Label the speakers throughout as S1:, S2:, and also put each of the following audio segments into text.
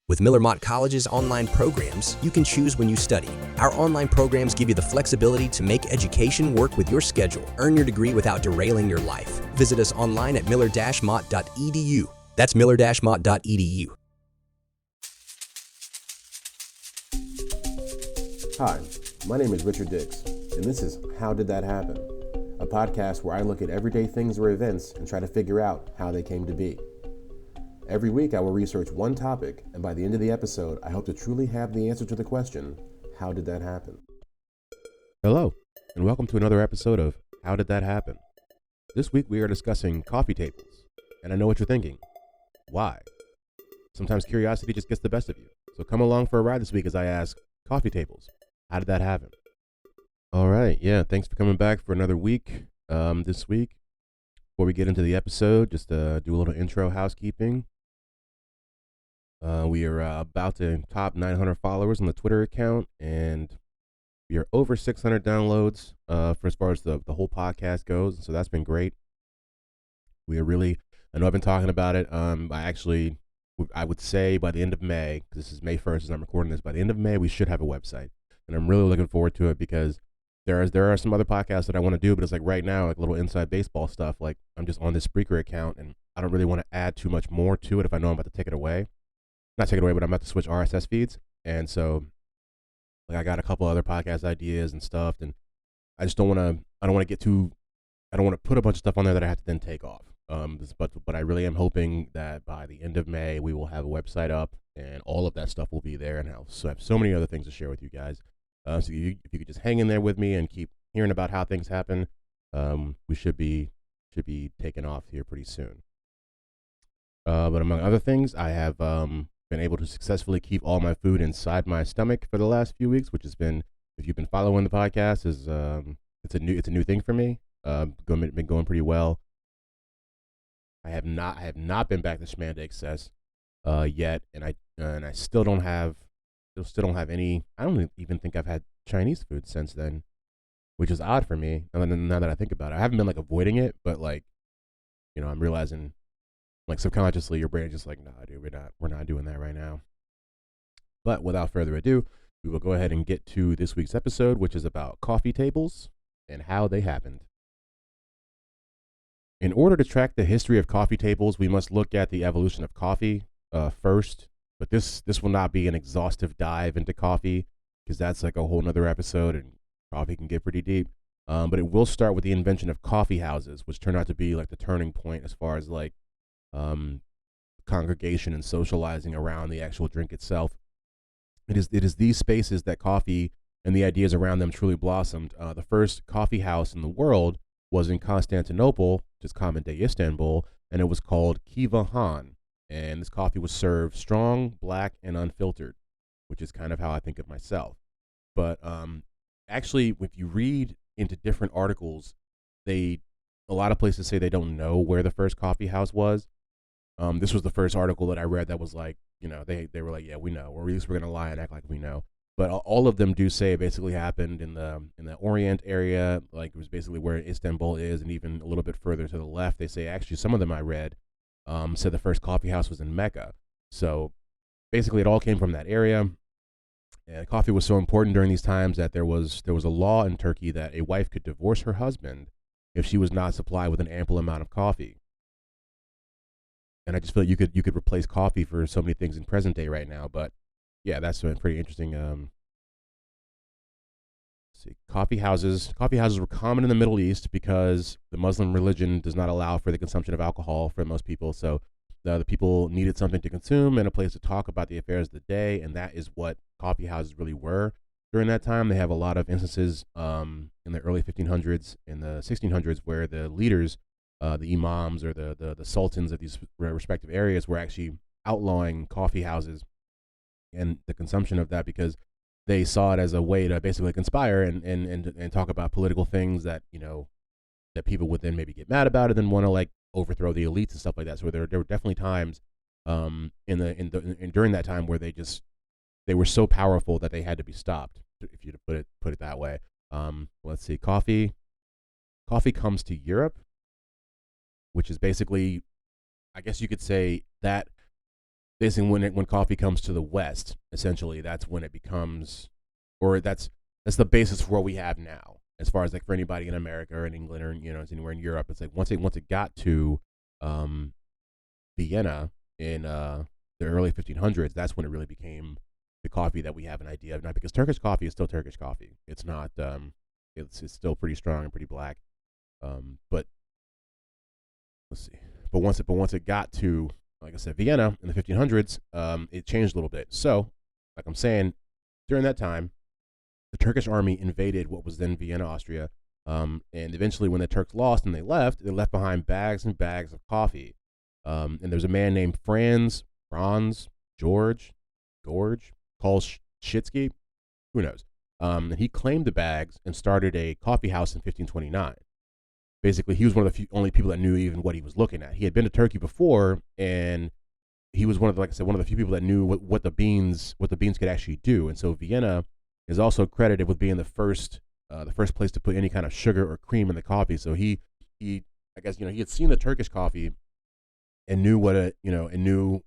S1: With Miller Mott College's online programs, you can choose when you study. Our online programs give you the flexibility to make education work with your schedule. Earn your degree without derailing your life. Visit us online at miller-mott.edu. That's miller-mott.edu.
S2: Hi, my name is Richard Dix, and this is How Did That Happen? A podcast where I look at everyday things or events and try to figure out how they came to be. Every week I will research one topic, and by the end of the episode, I hope to truly have the answer to the question, how did that happen? Hello, and welcome to another episode of How Did That Happen? This week we are discussing coffee tables, and I know what you're thinking. Why? Sometimes curiosity just gets the best of you. So come along for a ride this week as I ask, coffee tables, how did that happen? All right, yeah, thanks for coming back for another week. This week, before we get into the episode, just do a little intro housekeeping. We are about to top 900 followers on the Twitter account, and we are over 600 downloads for as far as the whole podcast goes. So that's been great. We are really, I know I've been talking about it. I would say by the end of May, because this is May 1st as I'm recording this, by the end of May, we should have a website. And I'm really looking forward to it because there are some other podcasts that I want to do, but it's like right now, like little inside baseball stuff. Like I'm just on this Spreaker account, and I don't really want to add too much more to it if I know I'm about to take it away. Not take it away, but I'm about to switch RSS feeds. And so like I got a couple other podcast ideas and stuff, and I just don't want to put a bunch of stuff on there that I have to then take off. But I really am hoping that by the end of May, we will have a website up and all of that stuff will be there, and I'll have so many other things to share with you guys. So if you could just hang in there with me and keep hearing about how things happen, we should be taking off here pretty soon. But among other things, I have been able to successfully keep all my food inside my stomach for the last few weeks, which has been, if you've been following the podcast, it's a new thing for me. Been going pretty well. I have not been back to Schmanda Excess yet, and I still don't have any. I don't even think I've had Chinese food since then, which is odd for me. Now that I think about it, I haven't been like avoiding it, but like, I'm realizing, like subconsciously, your brain is just like, nah, dude, we're not doing that right now. But without further ado, we will go ahead and get to this week's episode, which is about coffee tables and how they happened. In order to track the history of coffee tables, we must look at the evolution of coffee first. But this will not be an exhaustive dive into coffee, because that's like a whole nother episode, and coffee can get pretty deep. But it will start with the invention of coffee houses, which turned out to be like the turning point as far as like congregation and socializing around the actual drink itself. It is these spaces that coffee and the ideas around them truly blossomed. The first coffee house in the world was in Constantinople, which is common day Istanbul, and it was called Kiva Han. And this coffee was served strong, black, and unfiltered, which is kind of how I think of myself. But actually, if you read into different articles, a lot of places say they don't know where the first coffee house was. This was the first article that I read that was like, they were like, yeah, we know, or at least we're gonna lie and act like we know. But all of them do say it basically happened in the Orient area, like it was basically where Istanbul is, and even a little bit further to the left. They say actually some of them I read said the first coffee house was in Mecca. So basically, it all came from that area. And coffee was so important during these times that there was a law in Turkey that a wife could divorce her husband if she was not supplied with an ample amount of coffee. And I just feel like you could replace coffee for so many things in present day right now. But yeah, that's been pretty interesting. Coffee houses were common in the Middle East because the Muslim religion does not allow for the consumption of alcohol for most people. So the people needed something to consume and a place to talk about the affairs of the day, and that is what coffee houses really were during that time. They have a lot of instances in the early 1500s and the 1600s where the leaders, the imams or the sultans of these respective areas, were actually outlawing coffee houses and the consumption of that, because they saw it as a way to basically conspire and talk about political things that that people would then maybe get mad about and then want to like overthrow the elites and stuff like that. So there were definitely times during that time where they were so powerful that they had to be stopped, if you put it that way. Let's see, coffee comes to Europe, which is basically, I guess you could say that basically when coffee comes to the West, essentially that's when it becomes, or that's the basis for what we have now. As far as like for anybody in America or in England or it's anywhere in Europe, it's like once it got to um, Vienna in the early 1500s, that's when it really became the coffee that we have an idea of now. Because Turkish coffee is still Turkish coffee. It's not. It's still pretty strong and pretty black. But let's see. But once it got to, like I said, Vienna in the 1500s, it changed a little bit. So, like I'm saying, during that time, the Turkish army invaded what was then Vienna, Austria. And eventually, when the Turks lost and they left behind bags and bags of coffee. And there's a man named George, Kolschitsky, who knows? And he claimed the bags and started a coffee house in 1529. Basically, he was one of the only people that knew even what he was looking at. He had been to Turkey before, and he was one of the few people that knew what the beans could actually do. And so Vienna is also credited with being the first place to put any kind of sugar or cream in the coffee. So he I guess he had seen the Turkish coffee and knew and knew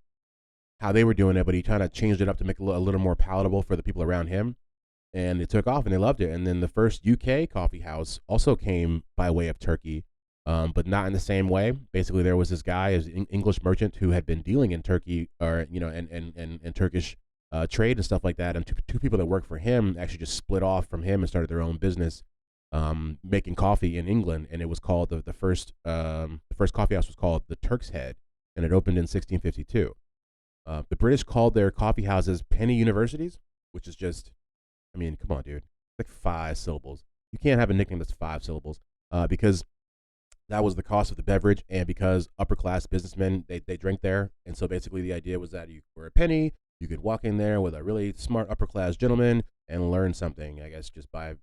S2: how they were doing it, but he kind of changed it up to make it a little more palatable for the people around him. And it took off, and they loved it. And then the first UK coffee house also came by way of Turkey, but not in the same way. Basically, there was this guy, an English merchant, who had been dealing in Turkey, or and Turkish trade and stuff like that. And two people that worked for him actually just split off from him and started their own business, making coffee in England. And it was called the first coffee house was called the Turk's Head, and it opened in 1652. The British called their coffee houses penny universities, which is just, I mean, come on, dude. It's like 5 syllables. You can't have a nickname that's 5 syllables, because that was the cost of the beverage, and because upper class businessmen they drank there. And so basically the idea was that for a penny, you could walk in there with a really smart upper class gentleman and learn something, I guess, just by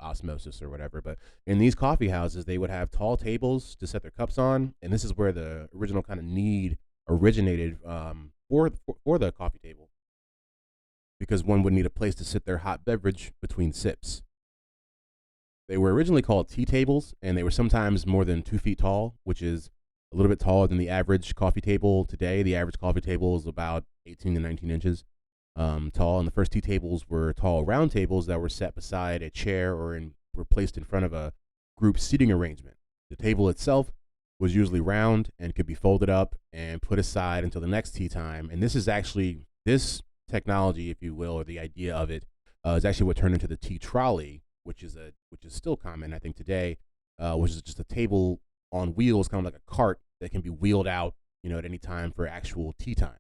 S2: osmosis or whatever. But in these coffee houses, they would have tall tables to set their cups on, and this is where the original kind of need originated for the coffee table, because one would need a place to sit their hot beverage between sips. They were originally called tea tables, and they were sometimes more than 2 feet tall, which is a little bit taller than the average coffee table today. The average coffee table is about 18 to 19 inches tall, and the first tea tables were tall round tables that were set beside a chair or were placed in front of a group seating arrangement. The table itself was usually round and could be folded up and put aside until the next tea time. And this technology, if you will, or the idea of it, is actually what turned into the tea trolley, which is still common, I think, today, which is just a table on wheels, kind of like a cart that can be wheeled out, at any time for actual tea time.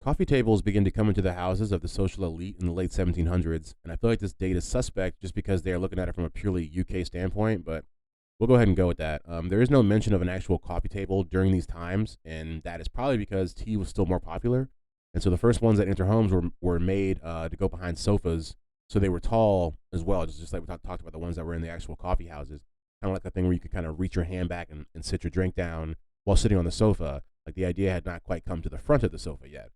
S2: Coffee tables began to come into the houses of the social elite in the late 1700s, and I feel like this date is suspect just because they are looking at it from a purely UK standpoint, but we'll go ahead and go with that. There is no mention of an actual coffee table during these times, and that is probably because tea was still more popular. And so the first ones that enter homes were made to go behind sofas, so they were tall as well, just like we talked about the ones that were in the actual coffee houses. Kind of like the thing where you could kind of reach your hand back and sit your drink down while sitting on the sofa. Like the idea had not quite come to the front of the sofa yet.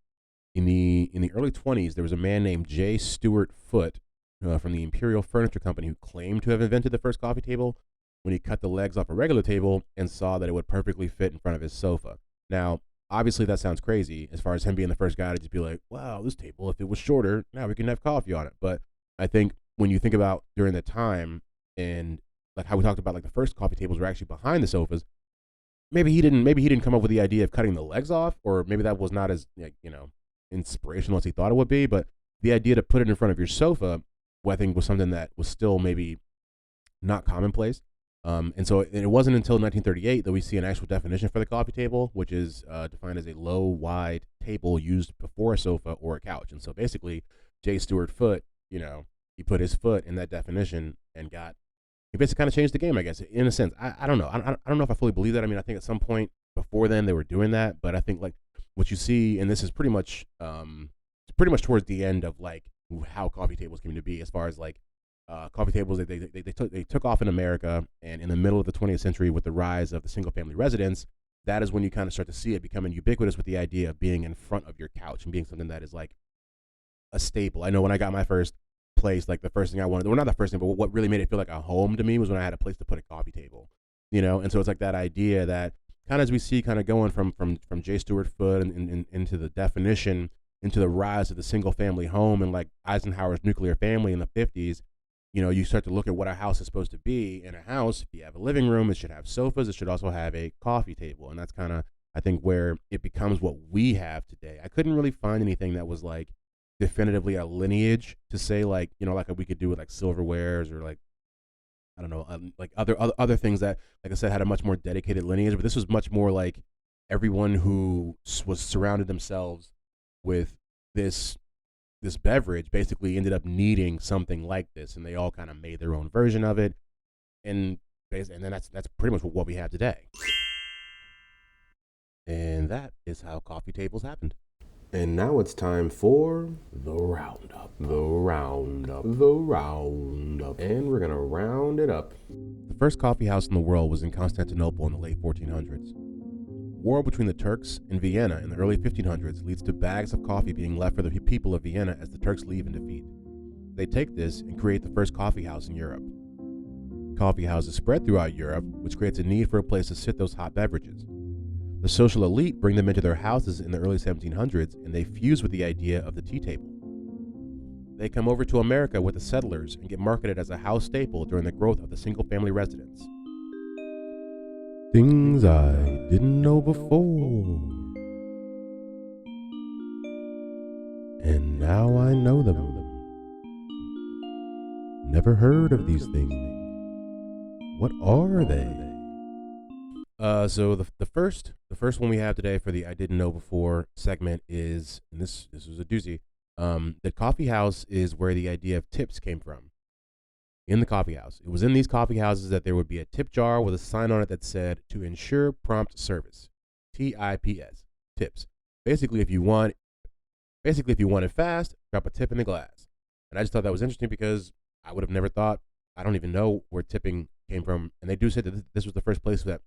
S2: In the early 20s, there was a man named J. Stuart Foote from the Imperial Furniture Company who claimed to have invented the first coffee table when he cut the legs off a regular table and saw that it would perfectly fit in front of his sofa. Now, obviously, that sounds crazy as far as him being the first guy to just be like, wow, this table, if it was shorter, now we can have coffee on it. But I think when you think about during the time and like how we talked about, like the first coffee tables were actually behind the sofas, maybe he didn't come up with the idea of cutting the legs off, or maybe that was not as inspirational as he thought it would be. But the idea to put it in front of your sofa, I think, was something that was still maybe not commonplace. And so it wasn't until 1938 that we see an actual definition for the coffee table, which is defined as a low, wide table used before a sofa or a couch. And so basically, J. Stuart Foote, he put his foot in that definition and he basically kind of changed the game, I guess, in a sense. I don't know. I don't know if I fully believe that. I mean, I think at some point before then they were doing that, but I think like what you see, and this is pretty much towards the end of like how coffee tables came to be, as far as like coffee tables, they took off in America, and in the middle of the 20th century, with the rise of the single family residence, that is when you kind of start to see it becoming ubiquitous with the idea of being in front of your couch and being something that is like a staple. I know when I got my first place, like the first thing I wanted, well, not the first thing, but what really made it feel like a home to me was when I had a place to put a coffee table, and so it's like that idea that kind of as we see kind of going from J. Stewart Foote and into the definition, into the rise of the single family home and like Eisenhower's nuclear family in the 50s, you start to look at what a house is supposed to be. In a house, if you have a living room, it should have sofas. It should also have a coffee table. And that's kind of, I think, where it becomes what we have today. I couldn't really find anything that was like definitively a lineage to say like, like we could do with like silverwares or like, I don't know, like other things that, like I said, had a much more dedicated lineage. But this was much more like everyone who was surrounded themselves with this beverage basically ended up needing something like this, and they all kind of made their own version of it, and then that's pretty much what we have today. And that is how coffee tables happened. And now it's time for the roundup. And we're gonna round it up. The first coffee house in the world was in Constantinople in the late 1400s. War between the Turks and Vienna in the early 1500s leads to bags of coffee being left for the people of Vienna as the Turks leave in defeat. They take this and create the first coffee house in Europe. Coffee houses spread throughout Europe, which creates a need for a place to sit those hot beverages. The social elite bring them into their houses in the early 1700s, and they fuse with the idea of the tea table. They come over to America with the settlers and get marketed as a house staple during the growth of the single-family residence. Things I didn't know before, and now I know them. Never heard of these things. What are they? So the first one we have today for the I didn't know before segment is, and this was a doozy. The coffee house is where the idea of tips came from. In the coffee house, it was in these coffee houses that there would be a tip jar with a sign on it that said "To ensure prompt service," TIPS, tips. Basically, if you want it fast, drop a tip in the glass. And I just thought that was interesting because I would have never thought. I don't even know where tipping came from, and they do say that this was the first place that,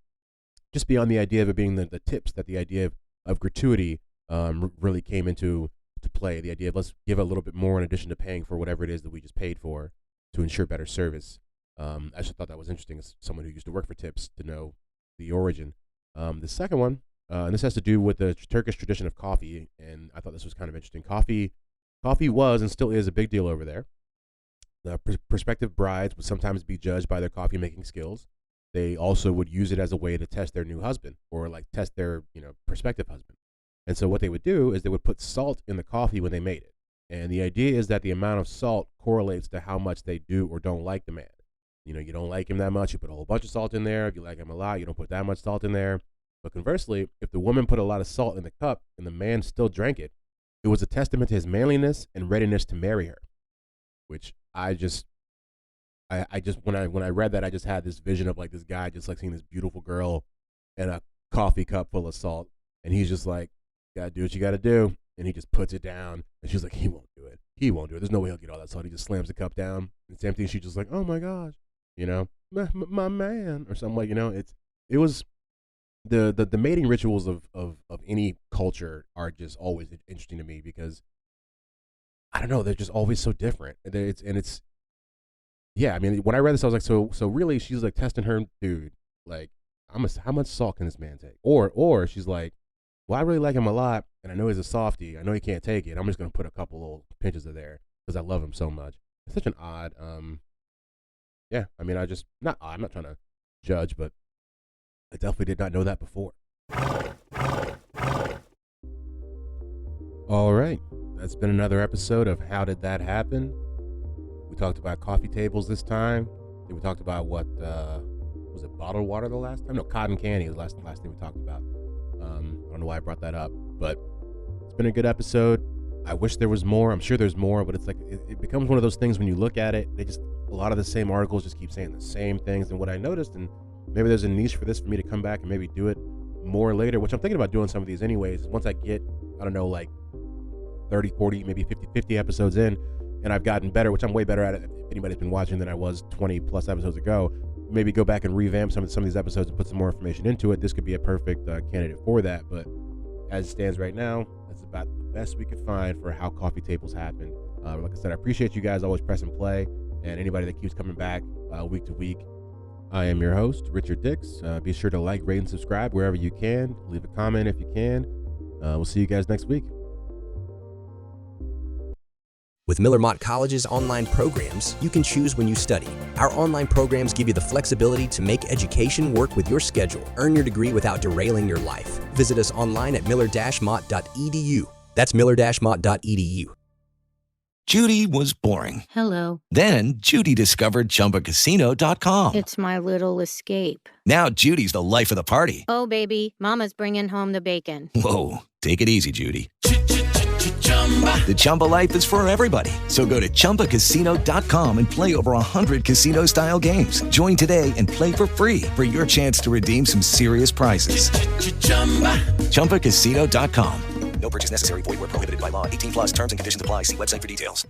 S2: just beyond the idea of it being the tips, that the idea of gratuity really came into play. The idea of let's give a little bit more in addition to paying for whatever it is that we just paid for to ensure better service. I just thought that was interesting as someone who used to work for tips to know the origin. The second one, and this has to do with the Turkish tradition of coffee, and I thought this was kind of interesting. Coffee was and still is a big deal over there. The prospective brides would sometimes be judged by their coffee making skills. They also would use it as a way to test their new husband or like test their prospective husband. And so what they would do is they would put salt in the coffee when they made it. And the idea is that the amount of salt correlates to how much they do or don't like the man. You don't like him that much, you put a whole bunch of salt in there. If you like him a lot, you don't put that much salt in there. But conversely, if the woman put a lot of salt in the cup and the man still drank it, it was a testament to his manliness and readiness to marry her. Which I just when I read that, I just had this vision of like this guy just like seeing this beautiful girl and a coffee cup full of salt, and he's just like, "Gotta do what you gotta do," and he just puts it down, and she's like, "He won't do it. He won't do it. There's no way he'll get all that salt." He just slams the cup down. And same thing. She's just like, "Oh my gosh, my man," or something like It was the mating rituals of any culture are just always interesting to me because I don't know, they're just always so different. Yeah, I mean, when I read this, I was like, so really, she's like testing her dude, like, how much salt can this man take? Or she's like, well, I really like him a lot, and I know he's a softie. I know he can't take it. I'm just gonna put a couple little pinches of there because I love him so much. It's such an odd, yeah. I mean, I'm not trying to judge, but I definitely did not know that before. All right, that's been another episode of How Did That Happen? We talked about coffee tables this time. Then we talked about what was it, bottled water the last time? No, cotton candy was the last thing we talked about. I don't know why I brought that up, but it's been a good episode. I wish there was more. I'm sure there's more, but it's like it becomes one of those things when you look at it, a lot of the same articles just keep saying the same things. And what I noticed, and maybe there's a niche for this for me to come back and maybe do it more later, which I'm thinking about doing some of these anyways. Once I get, I don't know, like 30, 40, maybe 50 episodes in, and I've gotten better, which I'm way better at it if anybody's been watching than I was 20 plus episodes ago, maybe go back and revamp some of these episodes and put some more information into it. This could be a perfect candidate for that, but as it stands right now, that's about the best we could find for how coffee tables happen. Like I said, I appreciate you guys always pressing play, and anybody that keeps coming back week to week. I am your host, Richard Dix. Be sure to like, rate, and subscribe wherever you can. Leave a comment if you can. We'll see you guys next week.
S1: With Miller Mott College's online programs, you can choose when you study. Our online programs give you the flexibility to make education work with your schedule. Earn your degree without derailing your life. Visit us online at miller-mott.edu. That's miller-mott.edu.
S3: Judy was boring.
S4: Hello.
S3: Then Judy discovered ChumbaCasino.com.
S4: It's my little escape.
S3: Now Judy's the life of the party.
S4: Oh, baby, mama's bringing home the bacon.
S3: Whoa, take it easy, Judy. The Chumba life is for everybody. So go to ChumbaCasino.com and play over 100 casino-style games. Join today and play for free for your chance to redeem some serious prizes. ChumbaCasino.com.
S5: No purchase necessary. Void where prohibited by law. 18+ terms and conditions apply. See website for details.